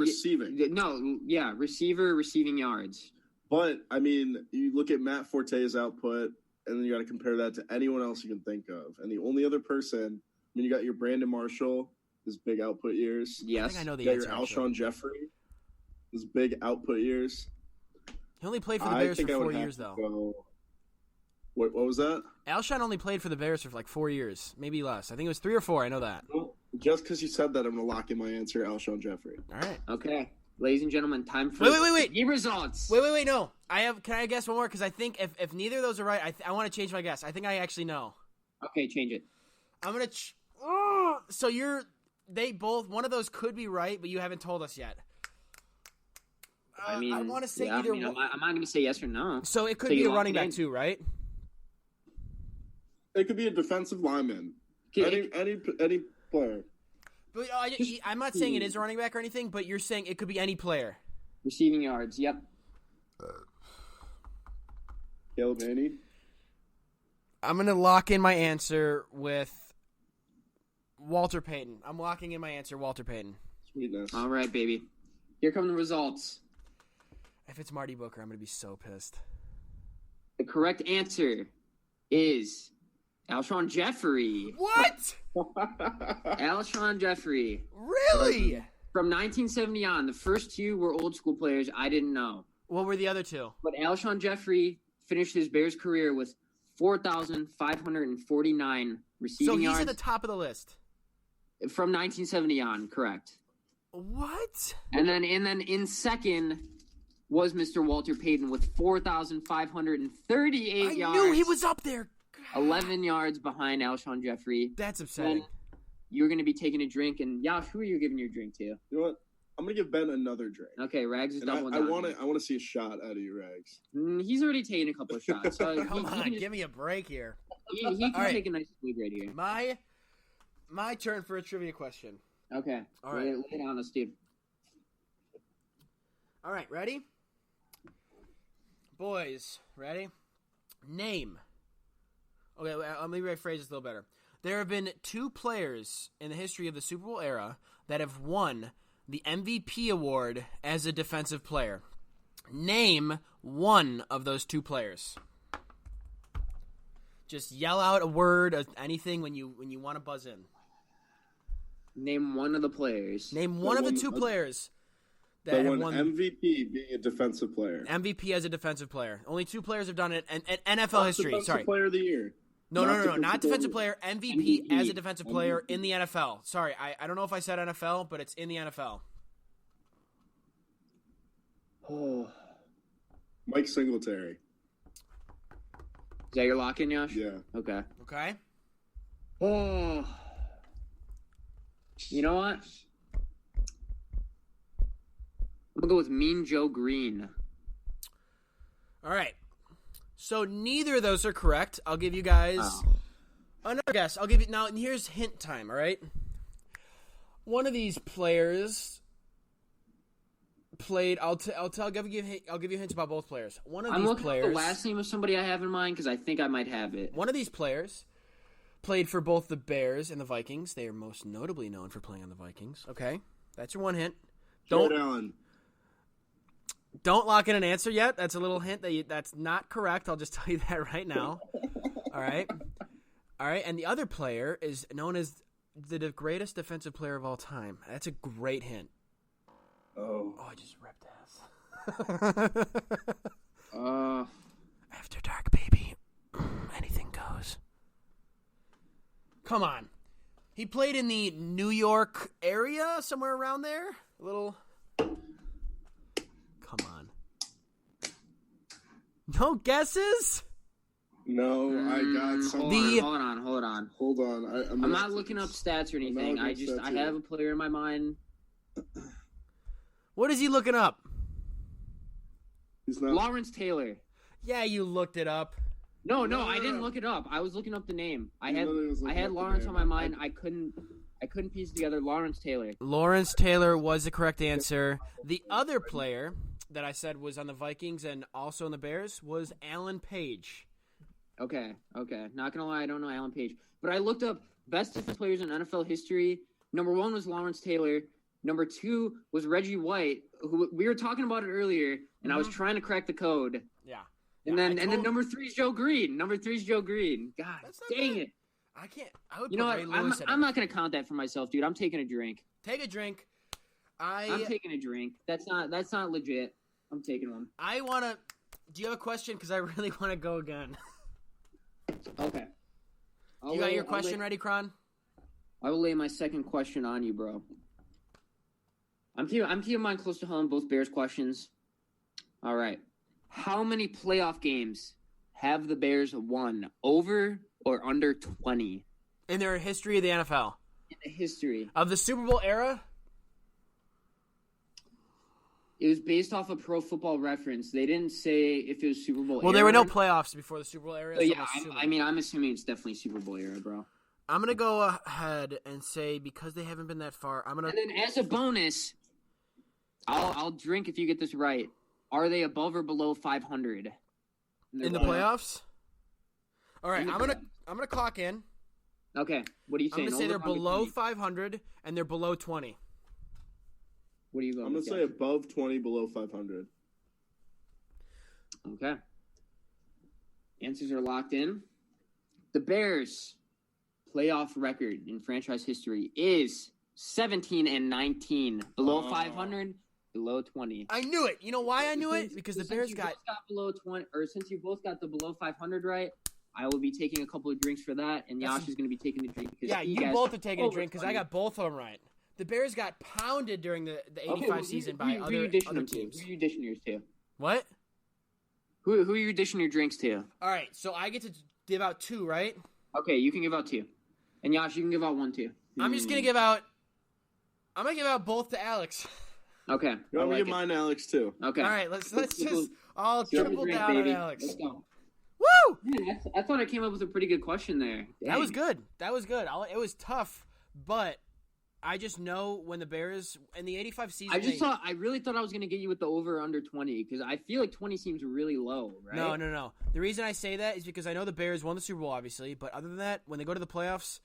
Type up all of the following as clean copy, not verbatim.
receiving. Receiver, receiving yards. But, I mean, you look at Matt Forte's output, and then you got to compare that to anyone else you can think of. And the only other person, I mean, you got your Brandon Marshall, his big output years. Yes. I think I know the you got answer. Your Alshon Jeffrey, his big output years. He only played for the Bears for 4 years, though. What was that? Alshon only played for the Bears for like 4 years, maybe less. I think it was 3 or 4. I know that. Well, just because you said that, I'm going to lock in my answer, Alshon Jeffrey. All right. Okay. Ladies and gentlemen, time for wait. the results. Wait, no. Can I guess one more? Because I think if neither of those are right, I want to change my guess. I think I actually know. Okay, change it. I'm going to so one of those could be right, but you haven't told us yet. I mean, I want to say either one. I'm not going to say yes or no. So it could be a running back too, right? It could be a defensive lineman. Any player. But I'm not saying it is a running back or anything, but you're saying it could be any player. Receiving yards, yep. Caleb Haney. I'm going to lock in my answer with Walter Payton. I'm locking in my answer, Walter Payton. Sweetness. All right, baby. Here come the results. If it's Marty Booker, I'm going to be so pissed. The correct answer is Alshon Jeffrey. What? Alshon Jeffrey. Really? From 1970 on, the first two were old school players I didn't know. What were the other two? But Alshon Jeffrey finished his Bears career with 4,549 receiving yards. So he's at the top of the list. From 1970 on, correct. What? And then in second was Mr. Walter Payton with 4,538 yards. I knew he was up there. 11 yards behind Alshon Jeffrey. That's upsetting. You're going to be taking a drink, and Yash, who are you giving your drink to? You know what? I'm going to give Ben another drink. Okay, Rags is doubling down. I want to see a shot out of you, Rags. He's already taken a couple of shots. So Come on, give me a break here. He can take a nice swig right here. My turn for a trivia question. Okay. All right. Lay it on us, dude. All right, ready? Boys, ready? Name. Okay, let me rephrase this a little better. There have been 2 players in the history of the Super Bowl era that have won the MVP award as a defensive player. Name one of those 2 players. Just yell out a word, anything when you want to buzz in. Name one of the players. Name one of the 2 players that have won MVP being a defensive player. MVP as a defensive player. Only 2 players have done it in NFL history. Defensive player of the year. No, not defensive player. MVP as a defensive player in the NFL. Sorry, I don't know if I said NFL, but it's in the NFL. Oh, Mike Singletary. Is that your lock-in, Yash? Yeah. Okay. Oh. You know what? I'm going to go with Mean Joe Green. All right. So neither of those are correct. I'll give you guys another guess. I'll give you now. Here's hint time. All right. One of these players played. I'll give you hints about both players. One of these looking players. up the last name of somebody I have in mind because I think I might have it. One of these players played for both the Bears and the Vikings. They are most notably known for playing on the Vikings. Okay, that's your one hint. Jared Allen. Don't lock in an answer yet. That's a little hint that's not correct. I'll just tell you that right now. All right. And the other player is known as the greatest defensive player of all time. That's a great hint. Oh, I just ripped ass. After dark, baby. Anything goes. Come on. He played in the New York area, somewhere around there. A little. Come on. No guesses? No, I got some. Hold on. I'm not looking up stats or anything. I have a player in my mind. What is he looking up? He's not. Lawrence Taylor. Yeah, you looked it up. No, I didn't look it up. I was looking up the name. I had Lawrence name. on my mind. I couldn't piece together Lawrence Taylor. Lawrence Tayller was the correct answer. The other player that I said was on the Vikings and also on the Bears was Alan Page. Okay. Not gonna lie, I don't know Alan Page, but I looked up best defense players in NFL history. Number 1 was Lawrence Taylor. Number 2 was Reggie White, who we were talking about it earlier, and I was trying to crack the code. Yeah. And then number 3 is Joe Green. God dang it. I can't. I would. You know what? I'm not gonna count that for myself, dude. I'm taking a drink. Take a drink. I'm taking a drink. That's not legit. I'm taking one. I wanna. Do you have a question? Because I really want to go again. Okay. You got your question ready, Kron? I will lay my second question on you, bro. I'm keeping mine close to home. Both Bears questions. All right. How many playoff games have the Bears won? Over or under 20? In their history of the NFL. In the history. Of the Super Bowl era? It was based off of Pro Football Reference. They didn't say if it was Super Bowl era. Well, there were no playoffs before the Super Bowl era. So yeah, I'm assuming it's definitely Super Bowl era, bro. I'm going to go ahead and say because they haven't been that far, I'm going to... And then as a bonus, I'll drink if you get this right. Are they above or below 500? In the playoffs? All right, I'm gonna clock in. Okay, what are you saying? I'm gonna say they're below 500 and they're below 20. What are you going? I'm gonna say above 20, below 500. Okay. Answers are locked in. The Bears' playoff record in franchise history is 17-19, below 500. Below 20. I knew it. You know why I knew it? Because the Bears got below 20, or since you both got the below 500 right, I will be taking a couple of drinks for that, and Yash is going to be taking the drink. Yeah, you both are taking a drink because I got both of them right. The Bears got pounded during the 85 season by other teams. Who are you dishing yours to? What? Who are you dishing your drinks to? All right, so I get to give out 2, right? Okay, you can give out 2. And Yash, you can give out 1 too. I'm just going to give out... I'm going to give out both to Alex. Okay. You want me to give mine to Alex, too? Okay. All right, let's just all triple down baby. on Alex. Let's go. Woo! Man, I thought I came up with a pretty good question there. Dang. That was good. It was tough, but I just know when the Bears in the 85 season. I really thought I was going to get you with the over or under 20 because I feel like 20 seems really low, right? No. The reason I say that is because I know the Bears won the Super Bowl, obviously, but other than that, when they go to the playoffs,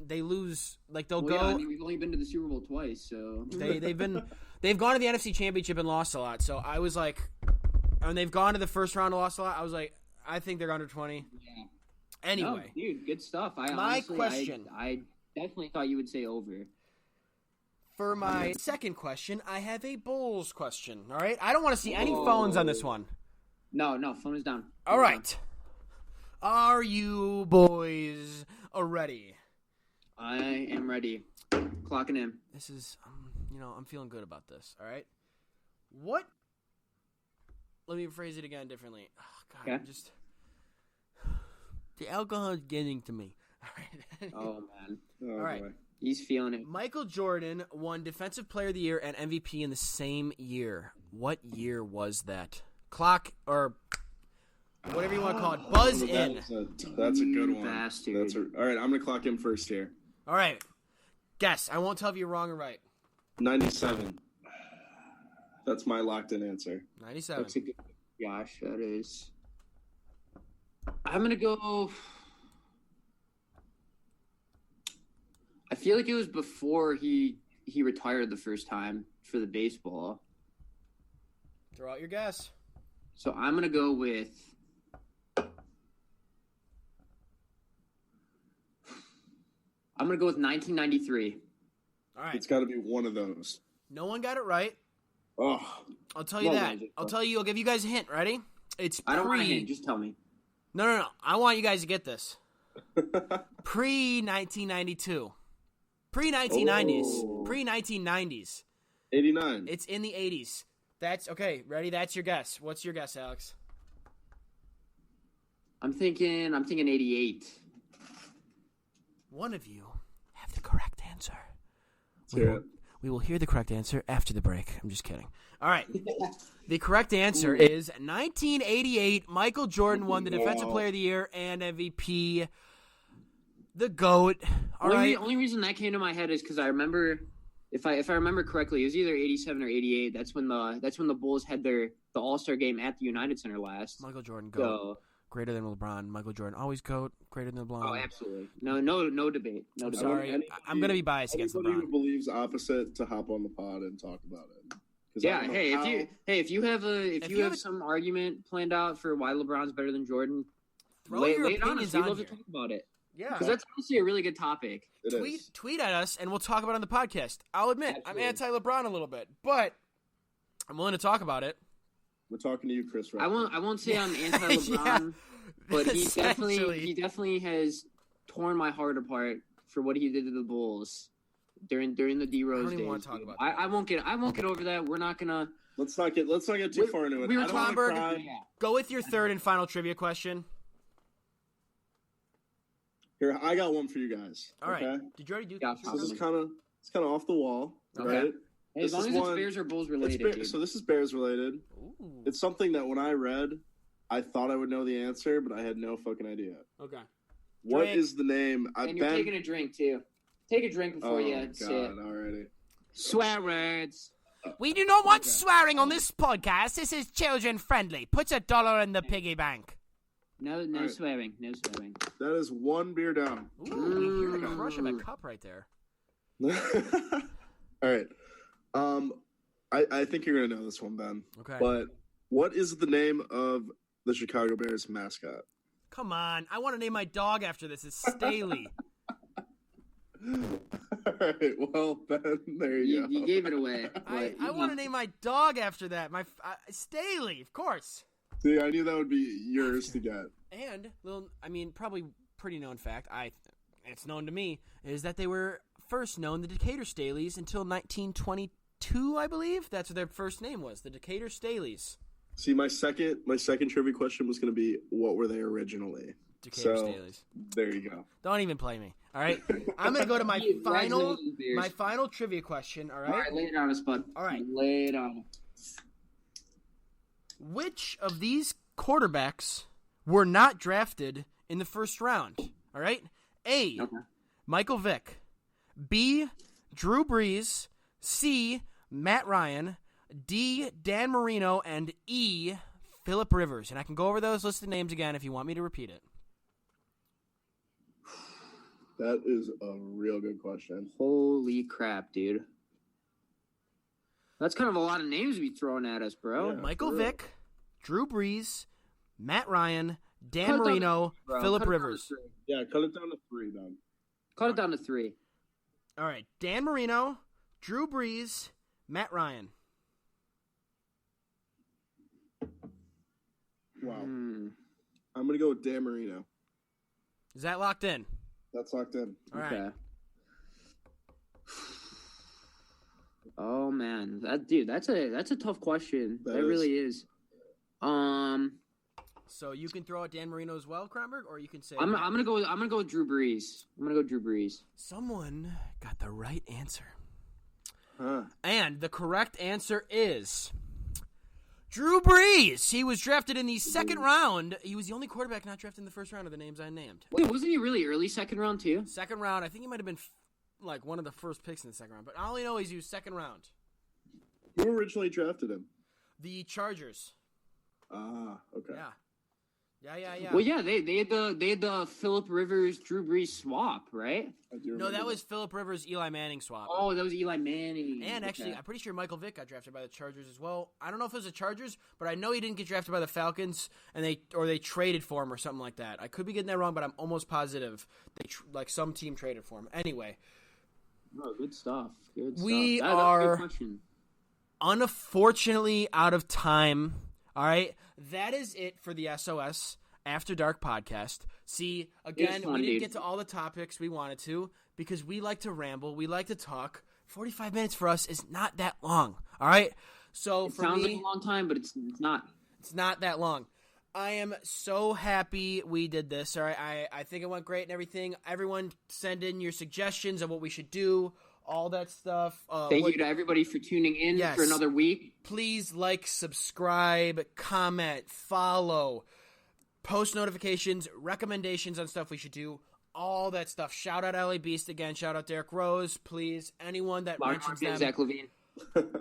they lose. Like they'll go. Yeah, I mean, we've only been to the Super Bowl twice, so they've gone to the NFC Championship and lost a lot. So I was like, and they've gone to the first round and lost a lot. I was like, I think they're under 20. Yeah. Anyway, dude, good stuff. My question. I definitely thought you would say over. For my second question, I have a Bulls question. All right, I don't want to see any phones on this one. No, phone is down. All right, are you boys ready? I am ready. Clocking in. This is, I'm feeling good about this. All right. What? Let me phrase it again differently. Oh, God, okay. The alcohol is getting to me. All right. Oh man. All right. Boy. He's feeling it. Michael Jordan won Defensive Player of the Year and MVP in the same year. What year was that? Clock or whatever you want to call it. Buzz in. That's a good one. Bastard. All right, I'm going to clock in first here. All right. Guess. I won't tell if you're wrong or right. 97. That's my locked-in answer. 97. That's a good gosh, that is. I'm going to go... I feel like it was before he retired the first time for the baseball. Throw out your guess. So I'm going to go with... I'm going to go with 1993. All right. It's got to be one of those. No one got it right. Oh. I'll tell you that. I'll give you guys a hint. Ready? I don't want a hint. Just tell me. No. I want you guys to get this. Pre-1992. Pre-1990s. Oh. Pre-1990s. 89. It's in the 80s. That's okay. Ready? That's your guess. What's your guess, Alex? I'm thinking 88. One of you have the correct answer. Sure. We will hear the correct answer after the break. I'm just kidding. All right. The correct answer is 1988. Michael Jordan won the Defensive Player of the Year and MVP. The GOAT. Only reason that came to my head is because I remember, if I remember correctly, it was either 87 or 88. That's when the Bulls had the All-Star game at the United Center last. Michael Jordan, GOAT. greater than LeBron. Michael Jordan, always GOAT, greater than LeBron. Oh, absolutely. No debate. No debate. Sorry, I'm going to be biased against Anybody LeBron. who believes opposite to hop on the pod and talk about it. Yeah. If you have some argument planned out for why LeBron's better than Jordan, lay it on us. We'd love to talk about it. Yeah, because that's honestly a really good topic. Tweet at us, and we'll talk about it on the podcast. I'll admit, I'm anti-LeBron a little bit, but I'm willing to talk about it. We're talking to you, Chris. Right I won't say I'm anti-LeBron, but he definitely has torn my heart apart for what he did to the Bulls during the D Rose days. I don't even want to talk about that. I won't get over that. We're not gonna. Let's not get too far into it. We were talking. Go with your third and final trivia question. Here, I got one for you guys. All right. Okay? Did you already do that? So this is kind of off the wall, okay. Right? Hey, as long as it's Bears or Bulls related. So this is Bears related. Ooh. It's something that when I read, I thought I would know the answer, but I had no fucking idea. Okay. What is the name? And you're taking a drink too. Take a drink before you say it. Already. Swear words. We do not want swearing on this podcast. This is children friendly. Put $1 in the piggy bank. No swearing. No swearing. That is one beer down. Ooh, you're like a crush of a cup right there. All right. I think you're gonna know this one, Ben. Okay. But what is the name of the Chicago Bears mascot? Come on, I want to name my dog after this. It's Staley. All right. Well, Ben, there you go. You gave it away. I want to name my dog after that. My Staley, of course. See, I knew that would be yours to get. And probably pretty known fact. It's known to me is that they were first known the Decatur Staleys until 1922, I believe. That's what their first name was, the Decatur Staleys. See, my second trivia question was going to be, what were they originally? Decatur Staleys. There you go. Don't even play me. All right, I'm going to go to my final trivia question. All right. All right, lay it on us, bud. All right, lay it on. Which of these quarterbacks were not drafted in the first round? All right. A. Okay. Michael Vick. B. Drew Brees. C. Matt Ryan. D. Dan Marino. And E. Phillip Rivers. And I can go over those listed names again if you want me to repeat it. That is a real good question. Holy crap, dude. That's kind of a lot of names to be thrown at us, bro. Yeah, Michael Vick, Drew Brees, Matt Ryan, Dan Marino, Phillip Rivers. Yeah, cut it down to 3, then. Cut it down to 3. All right, Dan Marino, Drew Brees, Matt Ryan. Wow. I'm going to go with Dan Marino. Is that locked in? That's locked in. All right. Okay. Oh man, that's a tough question. That really is. So you can throw out Dan Marino as well, Kronberg, or you can say I'm gonna go with Drew Brees. Someone got the right answer. Huh. And the correct answer is Drew Brees. He was drafted in the second round. He was the only quarterback not drafted in the first round of the names I named. Wait, wasn't he really early second round too? Second round. I think he might have been like one of the first picks in the second round. But I only know he was second round. Who originally drafted him? The Chargers. Ah, okay. Yeah. Well, yeah, they had the Phillip Rivers Drew Brees swap, right? No, that was Phillip Rivers Eli Manning swap. Oh, that was Eli Manning. And actually, I'm pretty sure Michael Vick got drafted by the Chargers as well. I don't know if it was the Chargers, but I know he didn't get drafted by the Falcons, and they traded for him or something like that. I could be getting that wrong, but I'm almost positive some team traded for him. Anyway. Oh, good stuff. We are unfortunately out of time. All right, that is it for the SOS After Dark podcast. See, again, we didn't get to all the topics we wanted to because we like to ramble. We like to talk. 45 minutes for us is not that long. All right, so it for sounds me, like a long time, but it's not. It's not that long. I am so happy we did this. All right, I think it went great and everything. Everyone, send in your suggestions of what we should do. All that stuff. Thank you to everybody for tuning in for another week. Please like, subscribe, comment, follow, post notifications, recommendations on stuff we should do. All that stuff. Shout out LA Beast again. Shout out Derek Rose. Please, anyone that mentions them. Zach Levine.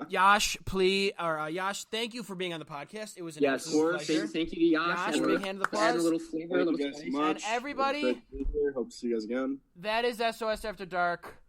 Yash, Yash, thank you for being on the podcast. It was an absolute pleasure. Thank you to Yash. Big hand of applause. Add a little flavor, a little Thank you guys spice. so much. And everybody, Hope to see you guys again. that is SOS After Dark.